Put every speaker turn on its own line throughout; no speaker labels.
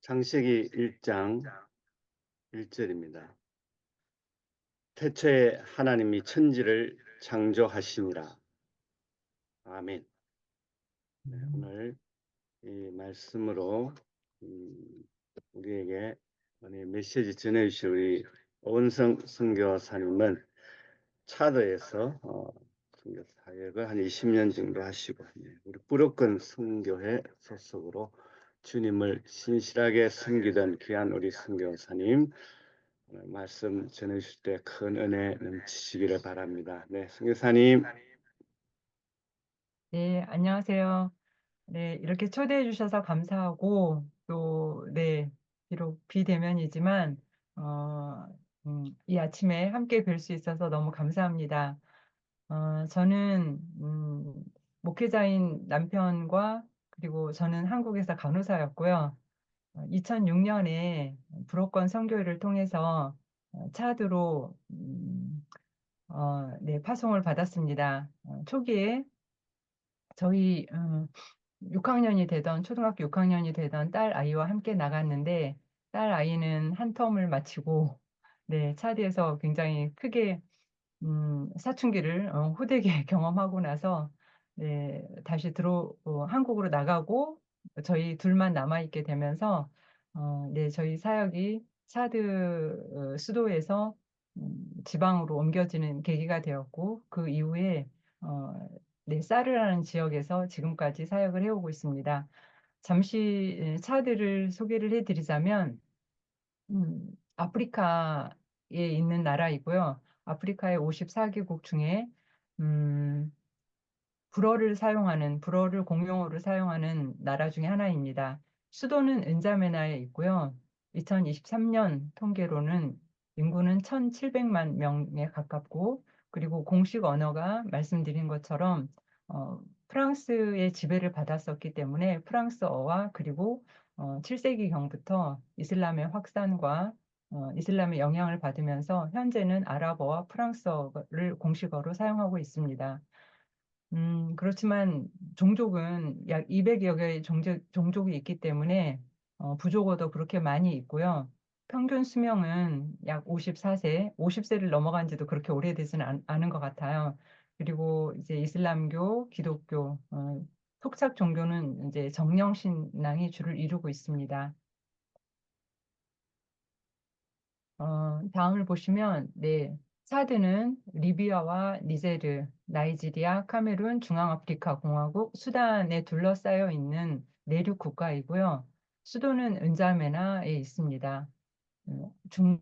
창세기 1장 1절입니다. 태초에 하나님이 천지를 창조하시니라. 아멘. 네, 오늘 이 말씀으로 우리에게 메시지 전해주실 우리 오은성 선교사님은 차드에서 선교 사역을 한 20년 정도 하시고, 우리 뿌려건 선교회 소속으로 주님을 신실하게 섬기던 귀한 우리 선교사님, 오늘 말씀 전해주실 때 큰 은혜 넘치시기를 바랍니다. 네, 선교사님.
네, 안녕하세요. 네, 이렇게 초대해 주셔서 감사하고, 또, 네, 비록 비대면이지만, 어, 이 아침에 함께 뵐 수 있어서 너무 감사합니다. 저는, 목회자인 남편과, 그리고 저는 한국에서 간호사였고요. 2006년에 불어권 선교회를 통해서 차드로, 네, 파송을 받았습니다. 초기에 저희 6학년이 되던 초등학교 6학년이 되던 딸 아이와 함께 나갔는데 딸 아이는 한 텀을 마치고 네, 차디에서 굉장히 크게 사춘기를 호되게 경험하고 나서 네, 다시 한국으로 나가고 저희 둘만 남아 있게 되면서 네, 저희 사역이 차드 수도에서 지방으로 옮겨지는 계기가 되었고 그 이후에 어, 네, 사르라는 지역에서 지금까지 사역을 해오고 있습니다. 잠시 차드를 소개를 해드리자면 아프리카에 있는 나라이고요. 아프리카의 54개국 중에 음, 불어를 공용어로 사용하는 나라 중에 하나입니다. 수도는 은자메나에 있고요. 2023년 통계로는 인구는 1,700만 명에 가깝고, 그리고 공식 언어가 말씀드린 것처럼 프랑스의 지배를 받았었기 때문에 프랑스어와 그리고 7세기경부터 이슬람의 확산과 이슬람의 영향을 받으면서 현재는 아랍어와 프랑스어를 공식어로 사용하고 있습니다. 그렇지만 종족은 약 200여 개의 종족이 있기 때문에 부족어도 그렇게 많이 있고요. 평균 수명은 약 54세, 50세를 넘어간 지도 그렇게 오래되지는 않은 것 같아요. 그리고 이제 이슬람교, 기독교, 토착 종교는 이제 정령신앙이 주를 이루고 있습니다. 다음을 보시면, 네, 차드는 리비아와 니제르, 나이지리아, 카메룬, 중앙아프리카 공화국, 수단에 둘러싸여 있는 내륙 국가이고요. 수도는 은자메나에 있습니다. 음, 중,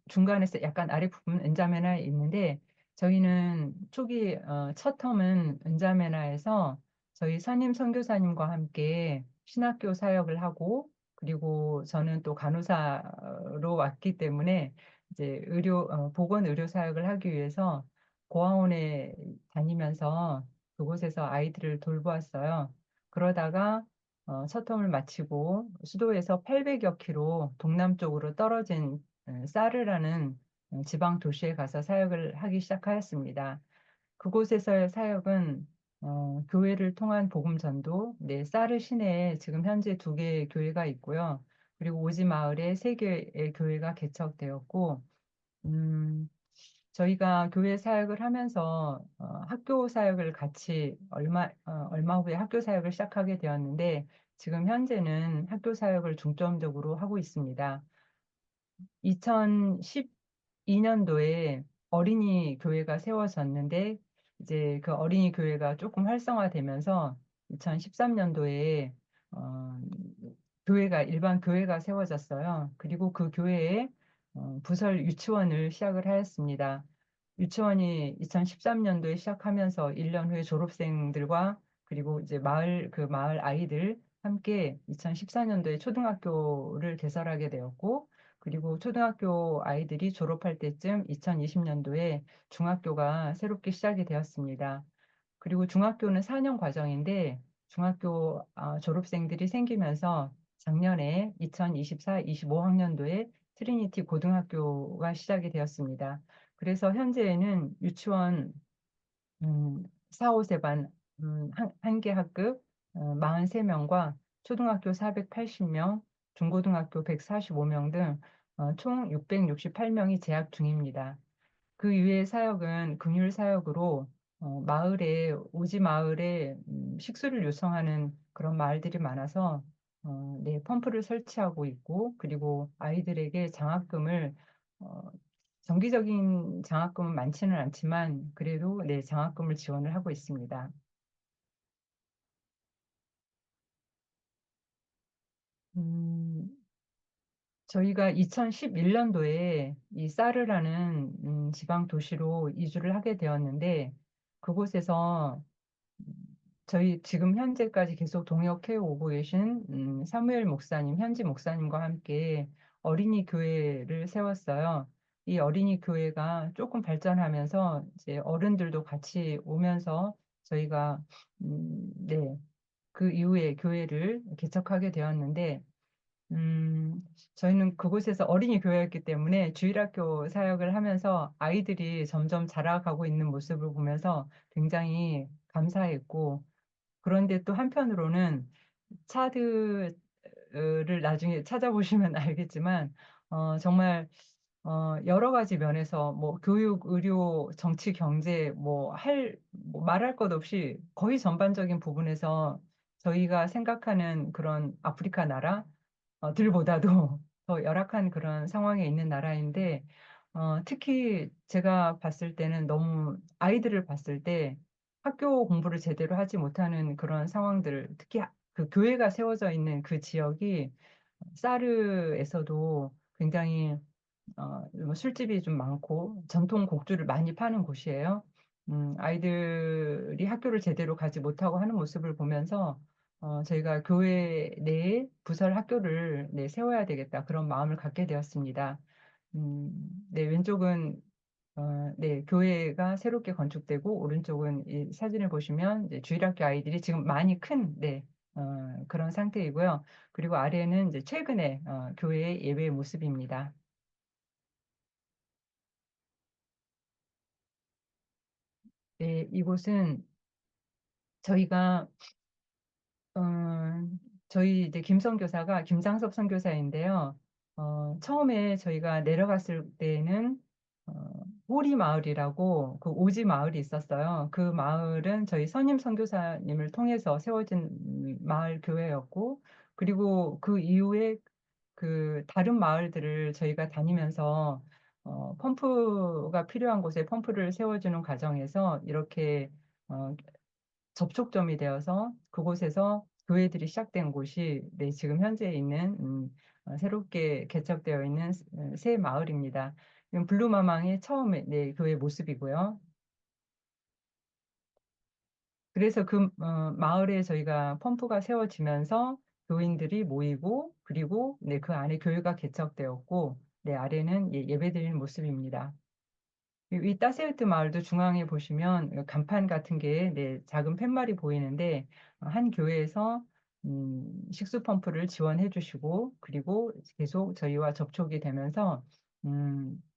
중간에서 약간 아래 부분 은자메나에 있는데 저희는 초기 첫 텀은 은자메나에서 저희 선임 선교사님과 함께 신학교 사역을 하고 그리고 저는 또 간호사로 왔기 때문에 이제 보건 의료 사역을 하기 위해서 고아원에 다니면서 그곳에서 아이들을 돌보았어요. 그러다가 첫 텀을 마치고 수도에서 800여 킬로 동남쪽으로 떨어진 사르라는 지방 도시에 가서 사역을 하기 시작하였습니다. 그곳에서의 사역은 교회를 통한 복음 전도, 네, 사르 시내에 지금 현재 2개의 교회가 있고요. 그리고 오지 마을에 3개의 교회가 개척되었고, 음, 저희가 교회 사역을 하면서 학교 사역을 같이 얼마 후에 학교 사역을 시작하게 되었는데 지금 현재는 학교 사역을 중점적으로 하고 있습니다. 2012년도에 어린이 교회가 세워졌는데 이제 그 어린이 교회가 조금 활성화되면서 2013년도에 일반 교회가 세워졌어요. 그리고 그 교회에 부설 유치원을 시작을 하였습니다. 유치원이 2013년도에 시작하면서 1년 후에 졸업생들과 그리고 이제 마을 아이들 함께 2014년도에 초등학교를 개설하게 되었고 그리고 초등학교 아이들이 졸업할 때쯤 2020년도에 중학교가 새롭게 시작이 되었습니다. 그리고 중학교는 4년 과정인데 중학교 졸업생들이 생기면서 작년에 2024-25학년도에 트리니티 고등학교가 시작이 되었습니다. 그래서 현재에는 유치원 4, 5세반 한 개 학급 43명과 초등학교 480명, 중고등학교 145명 등 총 668명이 재학 중입니다. 그 이외의 사역은 긍휼 사역으로 마을에 오지 마을에 식수를 요청하는 그런 마을들이 많아서 네, 펌프를 설치하고 있고 그리고 아이들에게 장학금을 어, 정기적인 장학금은 많지는 않지만 그래도 네, 장학금을 지원을 하고 있습니다. 음, 저희가 2011년도에 이 사르라는 지방 도시로 이주를 하게 되었는데 그곳에서 저희 지금 현재까지 계속 동역해 오고 계신 사무엘 목사님, 현지 목사님과 함께 어린이 교회를 세웠어요. 이 어린이 교회가 조금 발전하면서 이제 어른들도 같이 오면서 저희가 네, 그 이후에 교회를 개척하게 되었는데 저희는 그곳에서 어린이 교회였기 때문에 주일학교 사역을 하면서 아이들이 점점 자라가고 있는 모습을 보면서 굉장히 감사했고 그런데 또 한편으로는 차드를 나중에 찾아보시면 알겠지만 정말 여러 가지 면에서 뭐 교육, 의료, 정치, 경제 뭐 말할 것 없이 거의 전반적인 부분에서 저희가 생각하는 그런 아프리카 나라들보다도 더 열악한 그런 상황에 있는 나라인데 특히 제가 봤을 때는 너무 아이들을 봤을 때 학교 공부를 제대로 하지 못하는 그런 상황들, 특히 그 교회가 세워져 있는 그 지역이 사르에서도 굉장히 뭐 술집이 좀 많고 전통 곡주를 많이 파는 곳이에요. 아이들이 학교를 제대로 가지 못하고 하는 모습을 보면서 저희가 교회 내에 부설 학교를 네, 세워야 되겠다 그런 마음을 갖게 되었습니다. 네, 왼쪽은 네, 교회가 새롭게 건축되고 오른쪽은 이 사진을 보시면 이제 주일학교 아이들이 지금 많이 큰 네, 그런 상태이고요. 그리고 아래는 이제 최근에 교회의 예배 모습입니다. 네, 이곳은 저희가 어, 저희 이제 김선 교사가 김장섭 선교사인데요. 처음에 저희가 내려갔을 때는 호리 마을이라고 그 오지 마을이 있었어요. 그 마을은 저희 선임 선교사님을 통해서 세워진 마을 교회였고, 그리고 그 이후에 그 다른 마을들을 저희가 다니면서 펌프가 필요한 곳에 펌프를 세워주는 과정에서 이렇게 어, 접촉점이 되어서 그곳에서 교회들이 시작된 곳이 네, 지금 현재 있는 새롭게 개척되어 있는 새 마을입니다. 이건 블루마망의 처음에 네, 교회 모습이고요. 그래서 그 마을에 저희가 펌프가 세워지면서 교인들이 모이고 그리고 네, 그 안에 교회가 개척되었고 네, 아래는 예배드리는 모습입니다. 이 따세우트 마을도 중앙에 보시면 간판 같은 게 네, 작은 팻말이 보이는데 한 교회에서 식수 펌프를 지원해 주시고 그리고 계속 저희와 접촉이 되면서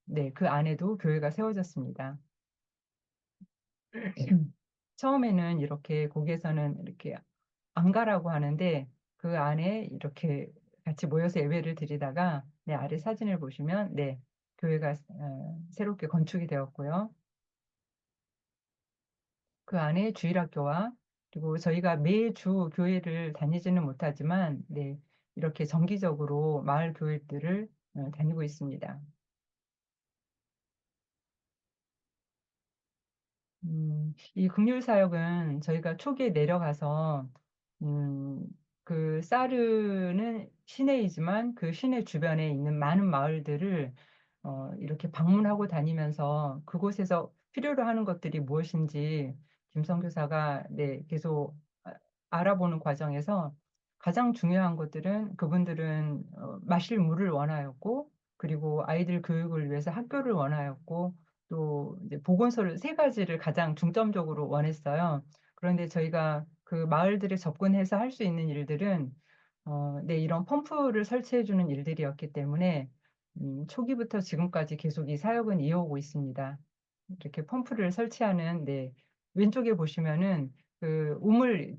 네, 그 안에도 교회가 세워졌습니다. 처음에는 이렇게 거기에서는 이렇게 안가라고 하는데 그 안에 이렇게 같이 모여서 예배를 드리다가 네, 아래 사진을 보시면 네, 교회가 새롭게 건축이 되었고요. 그 안에 주일학교와 그리고 저희가 매주 교회를 다니지는 못하지만 네, 이렇게 정기적으로 마을 교회들을 다니고 있습니다. 이 긍휼 사역은 저희가 초기에 내려가서 음, 그 사르는 시내이지만 그 시내 주변에 있는 많은 마을들을 이렇게 방문하고 다니면서 그곳에서 필요로 하는 것들이 무엇인지 김 선교사가 네, 계속 알아보는 과정에서 가장 중요한 것들은 그분들은 마실 물을 원하였고 그리고 아이들 교육을 위해서 학교를 원하였고 또 이제 보건소를 세 가지를 가장 중점적으로 원했어요. 그런데 저희가 그 마을들에 접근해서 할 수 있는 일들은 네, 이런 펌프를 설치해 주는 일들이었기 때문에 초기부터 지금까지 계속 이 사역은 이어오고 있습니다. 이렇게 펌프를 설치하는 네, 왼쪽에 보시면은 그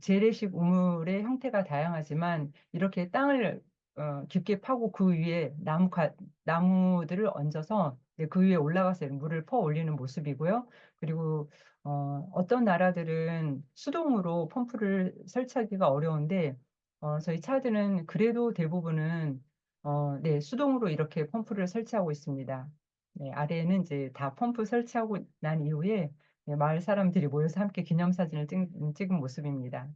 재래식 우물의 형태가 다양하지만 이렇게 땅을 깊게 파고 그 위에 나무들을 얹어서 이제 그 위에 올라가서 물을 퍼 올리는 모습이고요. 그리고 어떤 나라들은 수동으로 펌프를 설치하기가 어려운데 저희 차들은 그래도 대부분은 네, 수동으로 이렇게 펌프를 설치하고 있습니다. 네, 아래에는 이제 다 펌프 설치하고 난 이후에 네, 마을 사람들이 모여서 함께 기념사진을 찍은 모습입니다.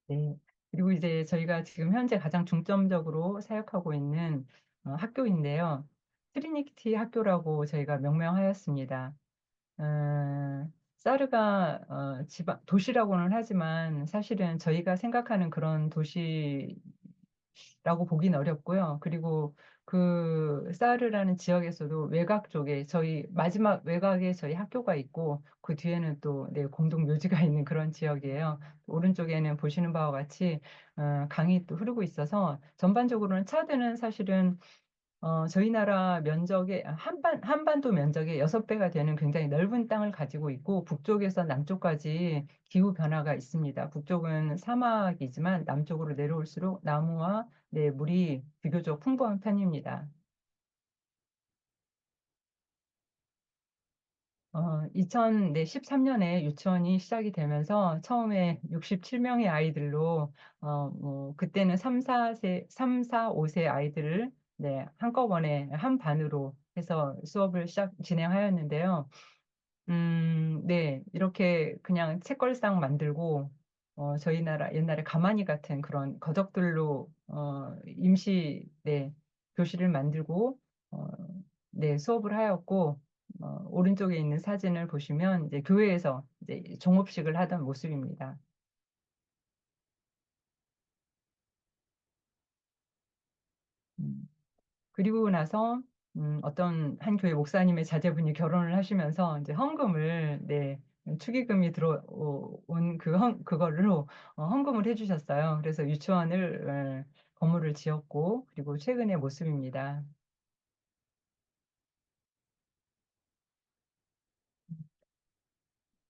네. 그리고 이제 저희가 지금 현재 가장 중점적으로 사역하고 있는 학교인데요. 트리니티 학교라고 저희가 명명하였습니다. 사르가 도시라고는 하지만 사실은 저희가 생각하는 그런 도시라고 보긴 어렵고요. 그리고 그 사르라는 지역에서도 외곽 쪽에 저희 마지막 외곽에 저희 학교가 있고 그 뒤에는 또 네, 공동 묘지가 있는 그런 지역이에요. 오른쪽에는 보시는 바와 같이 강이 또 흐르고 있어서 전반적으로는 차드는 사실은 저희 나라 면적의 한반도 면적의 6배가 되는 굉장히 넓은 땅을 가지고 있고 북쪽에서 남쪽까지 기후 변화가 있습니다. 북쪽은 사막이지만 남쪽으로 내려올수록 나무와 네, 물이 비교적 풍부한 편입니다. 2013년에 유치원이 시작이 되면서 처음에 67명의 아이들로 뭐 그때는 3, 4, 5세 아이들을 네, 한꺼번에 한 반으로 해서 수업을 진행하였는데요. 네, 이렇게 그냥 책걸상 만들고 저희 나라 옛날에 가마니 같은 그런 거적들로 임시 네, 교실을 만들고 어, 네, 수업을 하였고 오른쪽에 있는 사진을 보시면 이제 교회에서 이제 종업식을 하던 모습입니다. 음, 그리고 나서 어떤 한 교회 목사님의 자제분이 결혼을 하시면서 이제 헌금을 네, 축의금이 들어온 그걸로 헌금을 해주셨어요. 그래서 유치원을 건물을 지었고 그리고 최근의 모습입니다.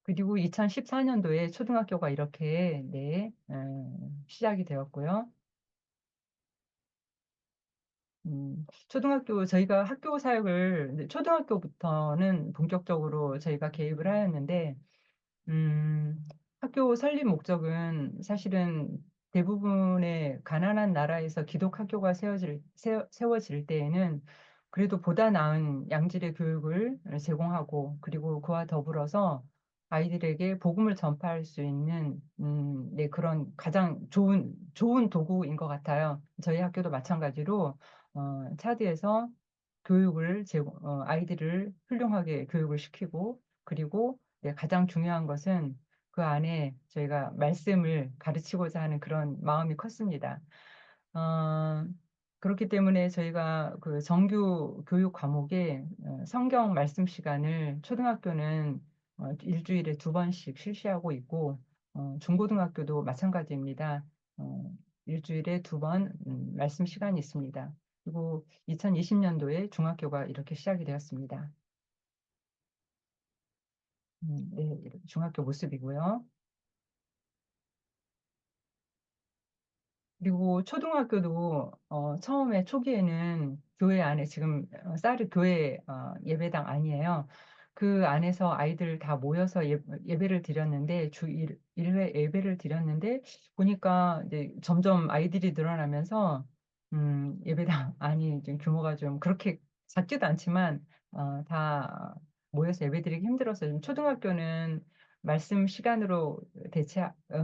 그리고 2014년도에 초등학교가 이렇게 네, 시작이 되었고요. 초등학교 저희가 학교 사역을 이제 초등학교부터는 본격적으로 저희가 개입을 하였는데 학교 설립 목적은 사실은 대부분의 가난한 나라에서 기독학교가 세워질 때에는 그래도 보다 나은 양질의 교육을 제공하고 그리고 그와 더불어서 아이들에게 복음을 전파할 수 있는 네, 그런 가장 좋은 도구인 것 같아요. 저희 학교도 마찬가지로 차드에서 아이들을 훌륭하게 교육을 시키고 그리고 네, 가장 중요한 것은 그 안에 저희가 말씀을 가르치고자 하는 그런 마음이 컸습니다. 어, 그렇기 때문에 저희가 그 정규 교육 과목에 성경 말씀 시간을 초등학교는 일주일에 2번씩 실시하고 있고 중고등학교도 마찬가지입니다. 어, 일주일에 2번 말씀 시간이 있습니다. 그리고 2020년도에 중학교가 이렇게 시작이 되었습니다. 네, 중학교 모습이고요. 그리고 초등학교도 처음에 초기에는 교회 안에 지금 쌀이 교회 예배당 아니에요. 그 안에서 아이들 다 모여서 예배를 드렸는데 주 1회 예배를 드렸는데 보니까 이제 점점 아이들이 늘어나면서 예배당 안이 좀 규모가 좀 그렇게 작지도 않지만 다 모여서 예배드리기 힘들어서 좀 초등학교는 말씀 시간으로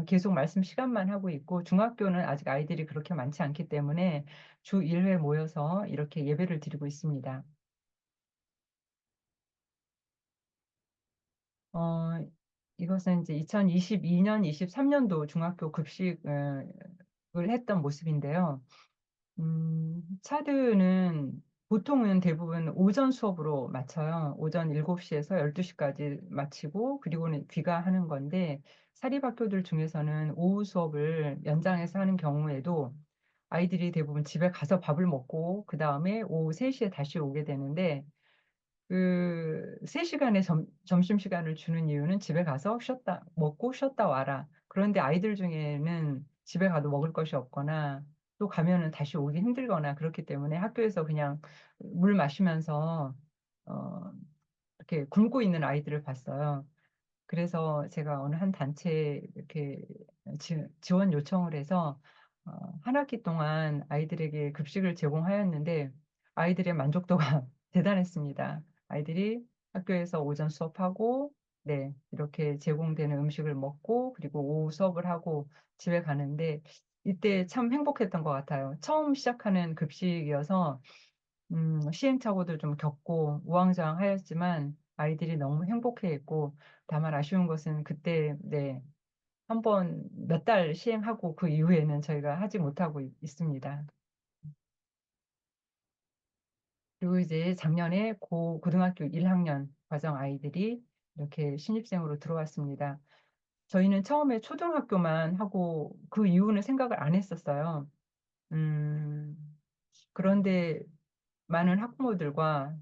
계속 말씀 시간만 하고 있고 중학교는 아직 아이들이 그렇게 많지 않기 때문에 주 1회 모여서 이렇게 예배를 드리고 있습니다. 어, 이것은 이제 2022년, 23년도 중학교 급식을 했던 모습인데요. 차드는 보통은 대부분 오전 수업으로 마쳐요. 오전 7시에서 12시까지 마치고 그리고는 귀가하는 건데 사립학교들 중에서는 오후 수업을 연장해서 하는 경우에도 아이들이 대부분 집에 가서 밥을 먹고 그다음에 오후 3시에 다시 오게 되는데 그 3시간의 점심시간을 주는 이유는 집에 가서 먹고 쉬었다 와라. 그런데 아이들 중에는 집에 가도 먹을 것이 없거나 또 가면은 다시 오기 힘들거나 그렇기 때문에 학교에서 그냥 물 마시면서 어, 이렇게 굶고 있는 아이들을 봤어요. 그래서 제가 어느 한 단체에 이렇게 지원 요청을 해서 한 학기 동안 아이들에게 급식을 제공하였는데 아이들의 만족도가 대단했습니다. 아이들이 학교에서 오전 수업하고 네, 이렇게 제공되는 음식을 먹고 그리고 오후 수업을 하고 집에 가는데 이때 참 행복했던 것 같아요. 처음 시작하는 급식이어서 시행착오도 좀 겪고 우왕좌왕하였지만 아이들이 너무 행복해했고 다만 아쉬운 것은 그때 네, 한 번 몇 달 시행하고 그 이후에는 저희가 하지 못하고 있습니다. 그리고 이제 작년에 고등학교 1학년 과정 아이들이 이렇게 신입생으로 들어왔습니다. 저희는 처음에 초등학교만 하고 그 이후는 생각을 안 했었어요. 음, 그런데 많은 학부모들과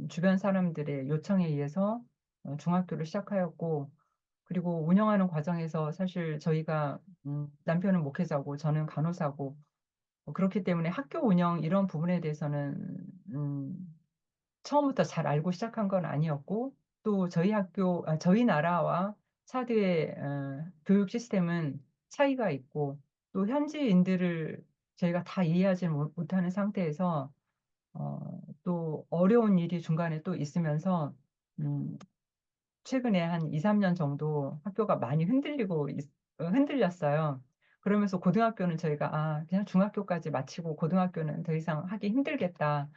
주변 사람들의 요청에 의해서 중학교를 시작하였고, 그리고 운영하는 과정에서 사실 저희가 남편은 목회자고 저는 간호사고, 그렇기 때문에 학교 운영 이런 부분에 대해서는 처음부터 잘 알고 시작한 건 아니었고, 또 저희 나라와 차드의 교육 시스템은 차이가 있고, 또 현지인들을 저희가 다 이해하지 못하는 상태에서 또 어려운 일이 중간에 또 있으면서 음, 최근에 한 2, 3년 정도 학교가 많이 흔들렸어요. 그러면서 고등학교는 저희가 그냥 중학교까지 마치고 고등학교는 더 이상 하기 힘들겠다.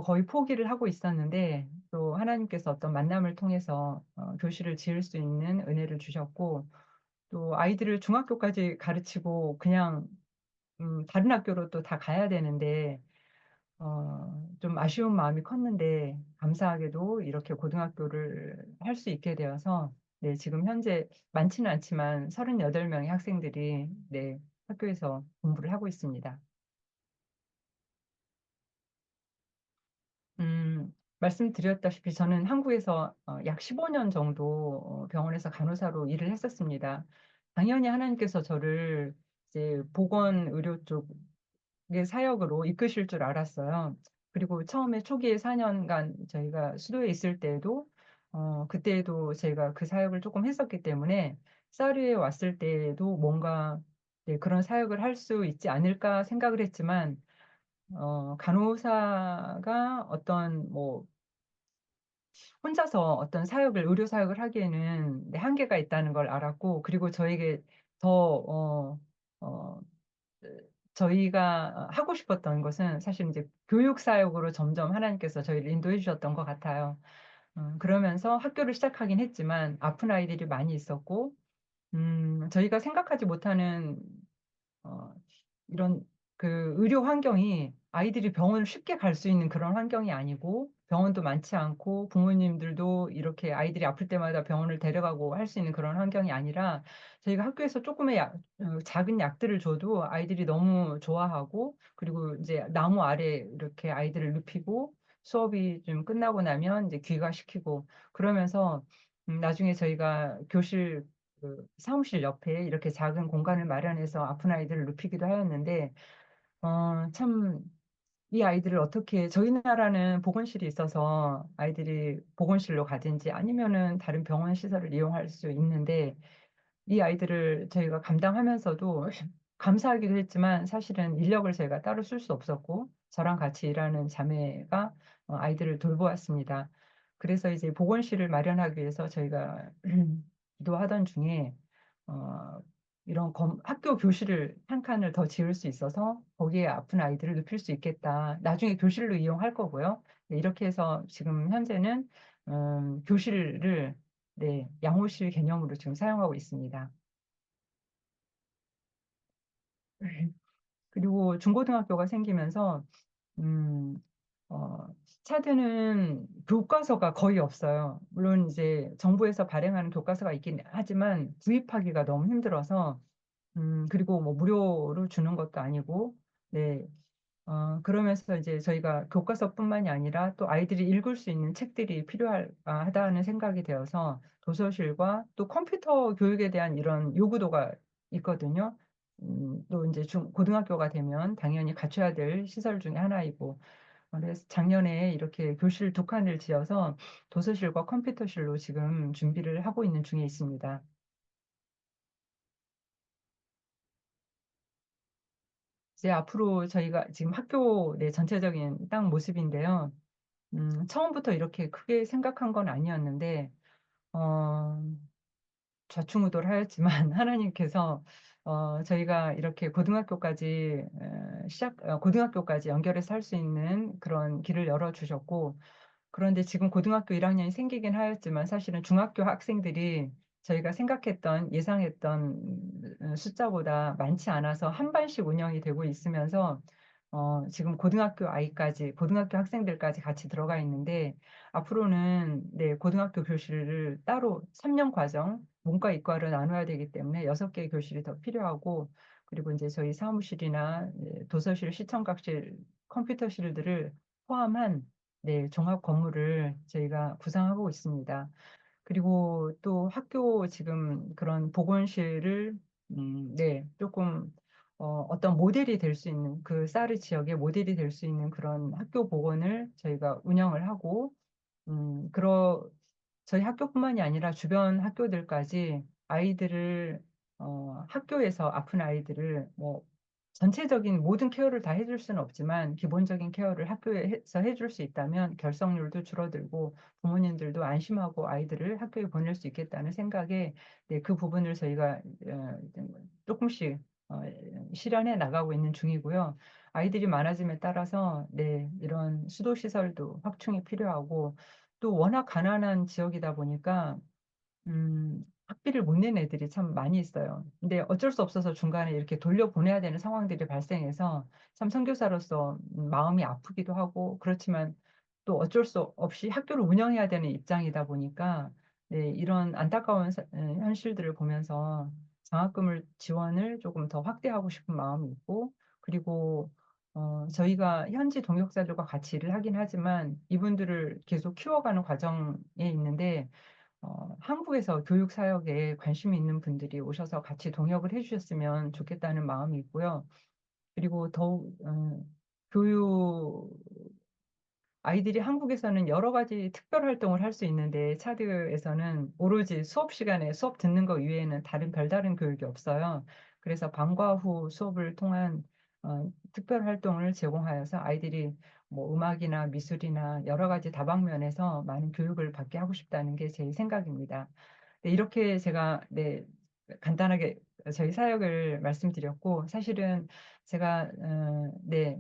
거의 포기를 하고 있었는데 또 하나님께서 어떤 만남을 통해서 교실을 지을 수 있는 은혜를 주셨고 또 아이들을 중학교까지 가르치고 그냥 다른 학교로 또 다 가야 되는데 좀 아쉬운 마음이 컸는데 감사하게도 이렇게 고등학교를 할 수 있게 되어서 네, 지금 현재 많지는 않지만 38명의 학생들이 네, 학교에서 공부를 하고 있습니다. 말씀드렸다시피 저는 한국에서 약 15년 정도 병원에서 간호사로 일을 했었습니다. 당연히 하나님께서 저를 이제 보건의료 쪽의 사역으로 이끄실 줄 알았어요. 그리고 처음에 초기에 4년간 저희가 수도에 있을 때에도 그때에도 제가 그 사역을 조금 했었기 때문에 사르에 왔을 때에도 뭔가 네, 그런 사역을 할 수 있지 않을까 생각을 했지만 간호사가 어떤 뭐 혼자서 어떤 의료 사역을 하기에는 네, 한계가 있다는 걸 알았고, 그리고 저에게 더, 어, 저희가 하고 싶었던 것은 사실 이제 교육 사역으로 점점 하나님께서 저희를 인도해 주셨던 것 같아요. 그러면서 학교를 시작하긴 했지만 아픈 아이들이 많이 있었고, 저희가 생각하지 못하는 어, 이런 그 의료 환경이 아이들이 병원을 쉽게 갈 수 있는 그런 환경이 아니고 병원도 많지 않고 부모님들도 이렇게 아이들이 아플 때마다 병원을 데려가고 할 수 있는 그런 환경이 아니라 저희가 학교에서 조금의 작은 약들을 줘도 아이들이 너무 좋아하고 그리고 이제 나무 아래 이렇게 아이들을 눕히고 수업이 좀 끝나고 나면 이제 귀가시키고 그러면서 나중에 저희가 그 사무실 옆에 이렇게 작은 공간을 마련해서 아픈 아이들을 눕히기도 하였는데, 참, 이 아이들을 어떻게, 저희 나라는 보건실이 있어서 아이들이 보건실로 가든지 아니면은 다른 병원 시설을 이용할 수 있는데, 이 아이들을 저희가 감당하면서도 감사하기도 했지만 사실은 인력을 저희가 따로 쓸 수 없었고, 저랑 같이 일하는 자매가 아이들을 돌보았습니다. 그래서 이제 보건실을 마련하기 위해서 저희가 기도하던 중에 어, 이런 학교 교실을 한 칸을 더 지을 수 있어서 거기에 아픈 아이들을 눕힐 수 있겠다. 나중에 교실로 이용할 거고요. 네, 이렇게 해서 지금 현재는 교실을 네, 양호실 개념으로 지금 사용하고 있습니다. 그리고 중고등학교가 생기면서 음, 어, 차드는 교과서가 거의 없어요. 물론 이제 정부에서 발행하는 교과서가 있긴 하지만 구입하기가 너무 힘들어서 그리고 뭐 무료로 주는 것도 아니고 네. 그러면서 이제 저희가 교과서뿐만이 아니라 또 아이들이 읽을 수 있는 책들이 필요하다는 생각이 되어서 도서실과 또 컴퓨터 교육에 대한 이런 요구도가 있거든요. 또 이제 고등학교가 되면 당연히 갖춰야 될 시설 중에 하나이고, 그래서 작년에 이렇게 교실 두 칸을 지어서 도서실과 컴퓨터실로 지금 준비를 하고 있는 중에 있습니다. 이제 앞으로 저희가 지금 학교 내 전체적인 딱 모습인데요. 처음부터 이렇게 크게 생각한 건 아니었는데, 어, 좌충우돌하였지만 하나님께서 저희가 이렇게 고등학교까지 연결해서 할 수 있는 그런 길을 열어주셨고, 그런데 지금 고등학교 1학년이 생기긴 하였지만 사실은 중학교 학생들이 저희가 생각했던, 예상했던 숫자보다 많지 않아서 한 반씩 운영이 되고 있으면서 지금 고등학교 학생들까지 같이 들어가 있는데 앞으로는 네, 고등학교 교실을 따로 3년 과정, 문과, 이과를 나눠야 되기 때문에 6개의 교실이 더 필요하고 그리고 이제 저희 사무실이나 도서실, 시청각실, 컴퓨터실들을 포함한 네, 종합 건물을 저희가 구상하고 있습니다. 그리고 또 학교 지금 그런 보건실을 네, 조금 어떤 모델이 될 수 있는 그 사르 지역의 모델이 될 수 있는 그런 학교 보건을 저희가 운영을 하고 음, 그러 저희 학교뿐만이 아니라 주변 학교들까지 아이들을 학교에서 아픈 아이들을 뭐 전체적인 모든 케어를 다 해줄 수는 없지만 기본적인 케어를 학교에서 해줄 수 있다면 결석률도 줄어들고 부모님들도 안심하고 아이들을 학교에 보낼 수 있겠다는 생각에 네, 그 부분을 저희가 조금씩 어, 실현해 나가고 있는 중이고요. 아이들이 많아짐에 따라서 네, 이런 수도 시설도 확충이 필요하고 또 워낙 가난한 지역이다 보니까 학비를 못 내는 애들이 참 많이 있어요. 근데 어쩔 수 없어서 중간에 이렇게 돌려보내야 되는 상황들이 발생해서 참 선교사로서 마음이 아프기도 하고 그렇지만 또 어쩔 수 없이 학교를 운영해야 되는 입장이다 보니까 네, 이런 안타까운 현실들을 보면서 장학금을 지원을 조금 더 확대하고 싶은 마음이 있고 그리고 저희가 현지 동역자들과 같이 일을 하긴 하지만 이분들을 계속 키워가는 과정에 있는데 한국에서 교육 사역에 관심이 있는 분들이 오셔서 같이 동역을 해주셨으면 좋겠다는 마음이 있고요. 그리고 더욱 교육 아이들이 한국에서는 여러 가지 특별 활동을 할 수 있는데 차드에서는 오로지 수업 시간에 수업 듣는 것 외에는 별다른 교육이 없어요. 그래서 방과 후 수업을 통한 특별 활동을 제공하여서 아이들이 뭐 음악이나 미술이나 여러 가지 다방면에서 많은 교육을 받게 하고 싶다는 게 제 생각입니다. 네, 이렇게 제가 네, 간단하게 저희 사역을 말씀드렸고 사실은 제가 네,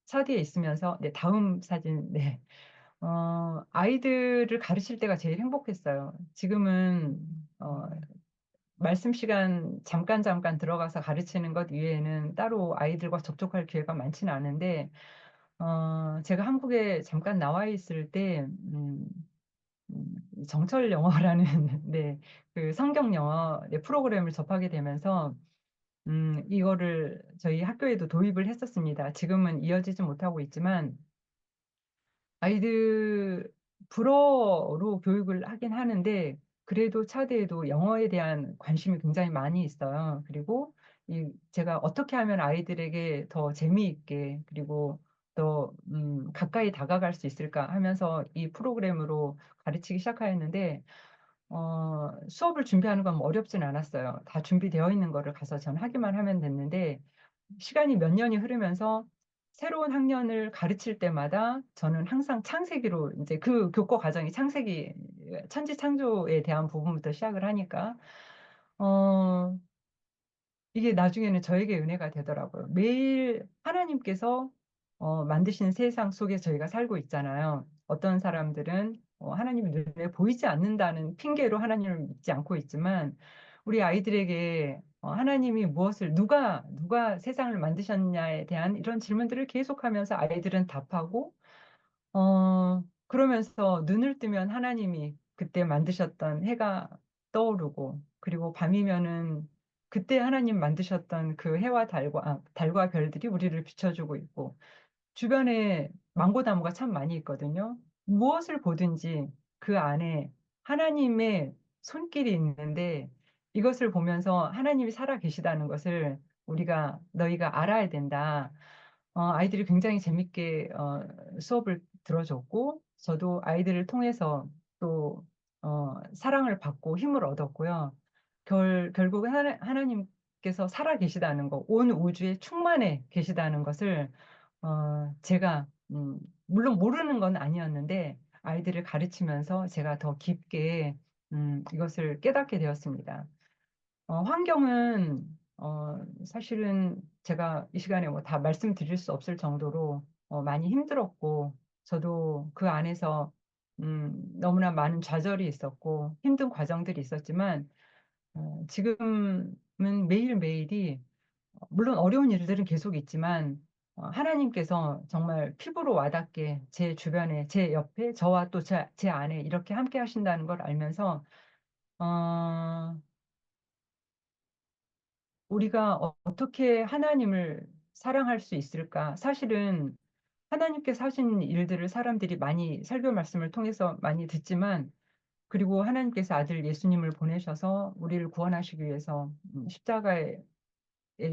차디에 있으면서 네, 다음 사진 네. 아이들을 가르칠 때가 제일 행복했어요. 지금은 말씀 시간 잠깐 들어가서 가르치는 것 이외에는 따로 아이들과 접촉할 기회가 많지는 않은데 제가 한국에 잠깐 나와 있을 때 정철 영어라는 네, 그 성경 영어 네, 프로그램을 접하게 되면서 이거를 저희 학교에도 도입을 했었습니다. 지금은 이어지지 못하고 있지만 아이들 불어로 교육을 하긴 하는데 그래도 차대에도 영어에 대한 관심이 굉장히 많이 있어요. 그리고 제가 어떻게 하면 아이들에게 더 재미있게 그리고 더 가까이 다가갈 수 있을까 하면서 이 프로그램으로 가르치기 시작하였는데 수업을 준비하는 건 어렵진 않았어요. 다 준비되어 있는 거를 가서 전 하기만 하면 됐는데 시간이 몇 년이 흐르면서 새로운 학년을 가르칠 때마다 저는 항상 창세기로 이제 그 교과 과정이 창세기 천지창조에 대한 부분부터 시작을 하니까 어, 이게 나중에는 저에게 은혜가 되더라고요. 매일 하나님께서 만드신 세상 속에 저희가 살고 있잖아요. 어떤 사람들은 하나님이 눈에 보이지 않는다는 핑계로 하나님을 믿지 않고 있지만 우리 아이들에게 하나님이 누가 세상을 만드셨냐에 대한 이런 질문들을 계속하면서 아이들은 답하고 그러면서 눈을 뜨면 하나님이 그때 만드셨던 해가 떠오르고 그리고 밤이면은 그때 하나님 만드셨던 그 해와 달과 별들이 우리를 비춰주고 있고, 주변에 망고나무가 참 많이 있거든요. 무엇을 보든지 그 안에 하나님의 손길이 있는데, 이것을 보면서 하나님이 살아 계시다는 것을 너희가 알아야 된다. 아이들이 굉장히 재밌게 수업을 들어줬고, 저도 아이들을 통해서 또 사랑을 받고 힘을 얻었고요. 결국은 하나님께서 살아 계시다는 것, 온 우주에 충만해 계시다는 것을 제가 물론 모르는 건 아니었는데 아이들을 가르치면서 제가 더 깊게 이것을 깨닫게 되었습니다. 환경은 사실은 제가 이 시간에 뭐 다 말씀드릴 수 없을 정도로 많이 힘들었고, 저도 그 안에서 너무나 많은 좌절이 있었고 힘든 과정들이 있었지만, 지금은 매일매일이 물론 어려운 일들은 계속 있지만 하나님께서 정말 피부로 와닿게 제 주변에, 제 옆에, 저와 또 제 안에 이렇게 함께 하신다는 걸 알면서 어, 우리가 어떻게 하나님을 사랑할 수 있을까? 사실은 하나님께서 하신 일들을 사람들이 많이 설교 말씀을 통해서 많이 듣지만, 그리고 하나님께서 아들 예수님을 보내셔서 우리를 구원하시기 위해서 십자가의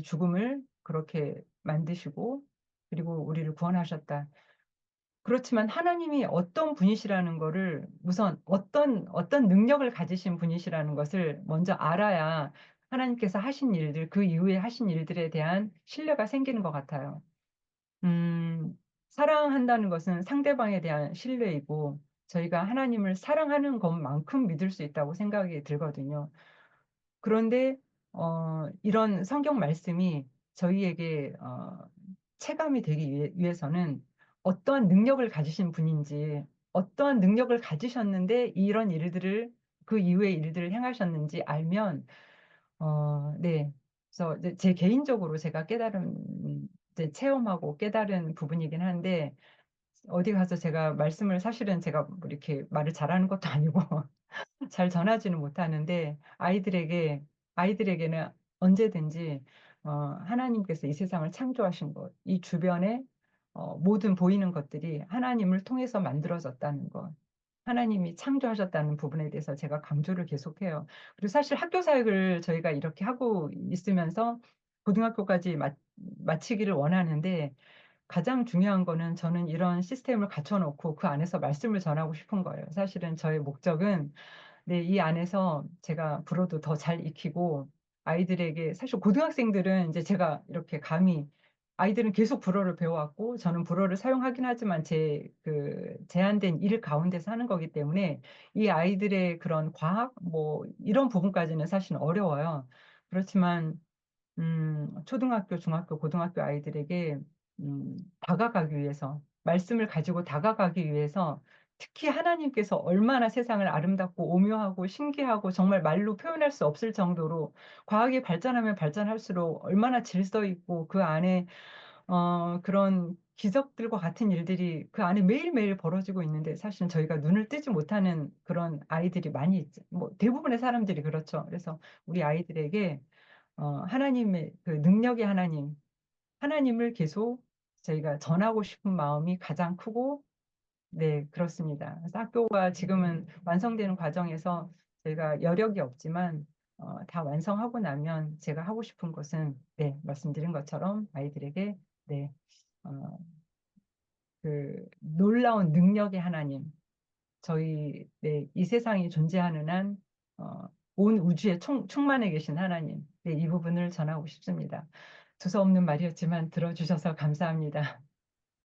죽음을 그렇게 만드시고 그리고 우리를 구원하셨다. 그렇지만 하나님이 어떤 분이시라는 거를, 우선 어떤 능력을 가지신 분이시라는 것을 먼저 알아야 하나님께서 하신 일들, 그 이후에 하신 일들에 대한 신뢰가 생기는 것 같아요. 음, 사랑한다는 것은 상대방에 대한 신뢰이고, 저희가 하나님을 사랑하는 것만큼 믿을 수 있다고 생각이 들거든요. 그런데 이런 성경 말씀이 저희에게 체감이 되기 위해서는 어떠한 능력을 가지신 분인지, 어떠한 능력을 가지셨는데 이런 일들을, 그 이후의 일들을 행하셨는지 알면, 네. 그래서 이제 제 개인적으로 제가 이제 체험하고 깨달은 부분이긴 한데, 어디 가서 제가 말씀을, 사실은 제가 뭐 이렇게 말을 잘하는 것도 아니고 잘 전하지는 못하는데, 아이들에게는 언제든지 하나님께서 이 세상을 창조하신 것, 이 주변에 모든 보이는 것들이 하나님을 통해서 만들어졌다는 것, 하나님이 창조하셨다는 부분에 대해서 제가 강조를 계속해요. 그리고 사실 학교 사역을 저희가 이렇게 하고 있으면서 고등학교까지 마치기를 원하는데, 가장 중요한 거는 저는 이런 시스템을 갖춰놓고 그 안에서 말씀을 전하고 싶은 거예요. 사실은 저의 목적은, 네, 이 안에서 제가 불어도 더 잘 익히고, 아이들에게, 사실 고등학생들은 이제 제가 이렇게 감히, 아이들은 계속 불어를 배워왔고 저는 불어를 사용하긴 하지만 제 그 제한된 일 가운데서 하는 거기 때문에 이 아이들의 그런 과학 뭐 이런 부분까지는 사실 어려워요. 그렇지만 초등학교, 중학교, 고등학교 아이들에게 다가가기 위해서, 말씀을 가지고 다가가기 위해서, 특히 하나님께서 얼마나 세상을 아름답고 오묘하고 신기하고 정말 말로 표현할 수 없을 정도로, 과학이 발전하면 발전할수록 얼마나 질서 있고 그 안에 그런 기적들과 같은 일들이 그 안에 매일매일 벌어지고 있는데, 사실은 저희가 눈을 뜨지 못하는 그런 아이들이 많이 있죠. 뭐 대부분의 사람들이 그렇죠. 그래서 우리 아이들에게 하나님의 그 능력의 하나님을 계속 저희가 전하고 싶은 마음이 가장 크고, 네, 그렇습니다. 그래서 학교가 지금은 완성되는 과정에서 저희가 여력이 없지만, 다 완성하고 나면 제가 하고 싶은 것은, 네, 말씀드린 것처럼 아이들에게, 네, 어, 그 놀라운 능력의 하나님, 네, 이 세상이 존재하는 한, 온 우주에 충만해 계신 하나님, 네, 이 부분을 전하고 싶습니다. 두서없는 말이었지만 들어주셔서 감사합니다.